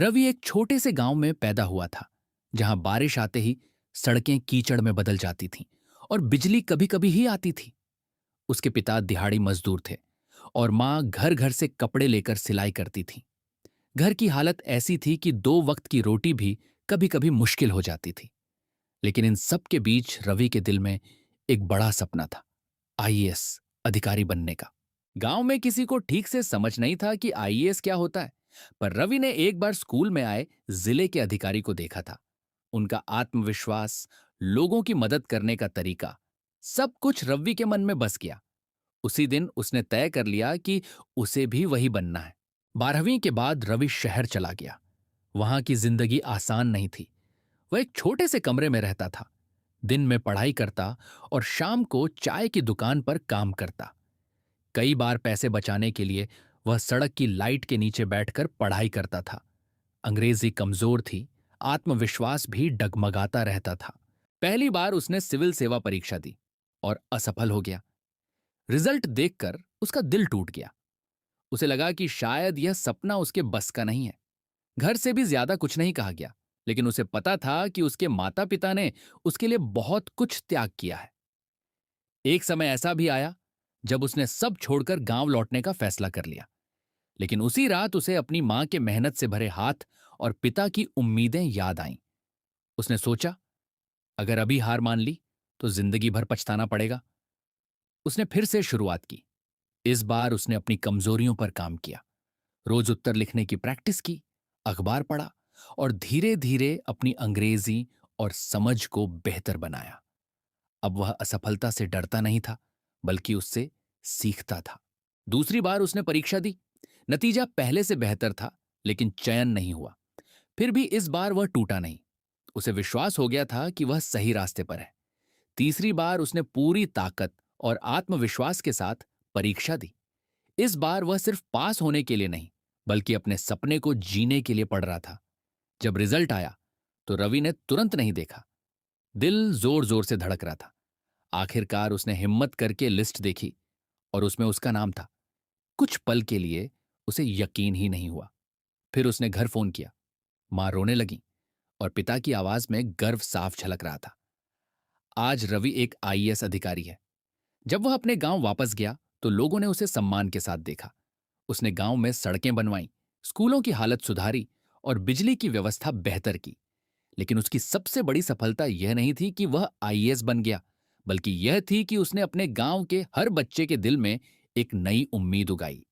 रवि एक छोटे से गांव में पैदा हुआ था, जहां बारिश आते ही सड़कें कीचड़ में बदल जाती थीं और बिजली कभी कभी ही आती थी। उसके पिता दिहाड़ी मजदूर थे और मां घर घर से कपड़े लेकर सिलाई करती थी। घर की हालत ऐसी थी कि दो वक्त की रोटी भी कभी कभी मुश्किल हो जाती थी। लेकिन इन सब के बीच रवि के दिल में एक बड़ा सपना था, आईएएस अधिकारी बनने का। गांव में किसी को ठीक से समझ नहीं था कि आईएएस क्या होता है, पर रवि ने एक बार स्कूल में आए जिले के अधिकारी को देखा था। उनका आत्मविश्वास, लोगों की मदद करने का तरीका, सब कुछ रवि के मन में बस गया। उसी दिन उसने तय कर लिया कि उसे भी वही बनना है। 12वीं के बाद रवि शहर चला गया। वहां की जिंदगी आसान नहीं थी। वह एक छोटे से कमरे में रहता था, दिन में पढ़ाई करता और शाम को चाय की दुकान पर काम करता। कई बार पैसे बचाने के लिए वह सड़क की लाइट के नीचे बैठकर पढ़ाई करता था। अंग्रेजी कमजोर थी, आत्मविश्वास भी डगमगाता रहता था। पहली बार उसने सिविल सेवा परीक्षा दी और असफल हो गया। रिजल्ट देखकर उसका दिल टूट गया। उसे लगा कि शायद यह सपना उसके बस का नहीं है। घर से भी ज्यादा कुछ नहीं कहा गया, लेकिन उसे पता था कि उसके माता पिता ने उसके लिए बहुत कुछ त्याग किया है। एक समय ऐसा भी आया जब उसने सब छोड़कर गांव लौटने का फैसला कर लिया। लेकिन उसी रात उसे अपनी मां के मेहनत से भरे हाथ और पिता की उम्मीदें याद आईं। उसने सोचा, अगर अभी हार मान ली तो जिंदगी भर पछताना पड़ेगा। उसने फिर से शुरुआत की। इस बार उसने अपनी कमजोरियों पर काम किया। रोज उत्तर लिखने की प्रैक्टिस की, अखबार पढ़ा और धीरे धीरे अपनी अंग्रेजी और समझ को बेहतर बनाया। अब वह असफलता से डरता नहीं था, बल्कि उससे सीखता था। दूसरी बार उसने परीक्षा दी। नतीजा पहले से बेहतर था, लेकिन चयन नहीं हुआ। फिर भी इस बार वह टूटा नहीं। उसे विश्वास हो गया था कि वह सही रास्ते पर है। तीसरी बार उसने पूरी ताकत और आत्मविश्वास के साथ परीक्षा दी। इस बार वह सिर्फ पास होने के लिए नहीं, बल्कि अपने सपने को जीने के लिए पढ़ रहा था। जब रिजल्ट आया तो रवि ने तुरंत नहीं देखा। दिल जोर जोर से धड़क रहा था। आखिरकार उसने हिम्मत करके लिस्ट देखी और उसमें उसका नाम था। कुछ पल के लिए उसे यकीन ही नहीं हुआ। फिर उसने घर फोन किया। मां रोने लगी और पिता की आवाज में गर्व साफ झलक रहा था। आज रवि एक आईएएस अधिकारी है। जब वह अपने गांव वापस गया तो लोगों ने उसे सम्मान के साथ देखा। उसने गांव में सड़कें बनवाई, स्कूलों की हालत सुधारी और बिजली की व्यवस्था बेहतर की। लेकिन उसकी सबसे बड़ी सफलता यह नहीं थी कि वह आईएएस बन गया, बल्कि यह थी कि उसने अपने गांव के हर बच्चे के दिल में एक नई उम्मीद उगाई।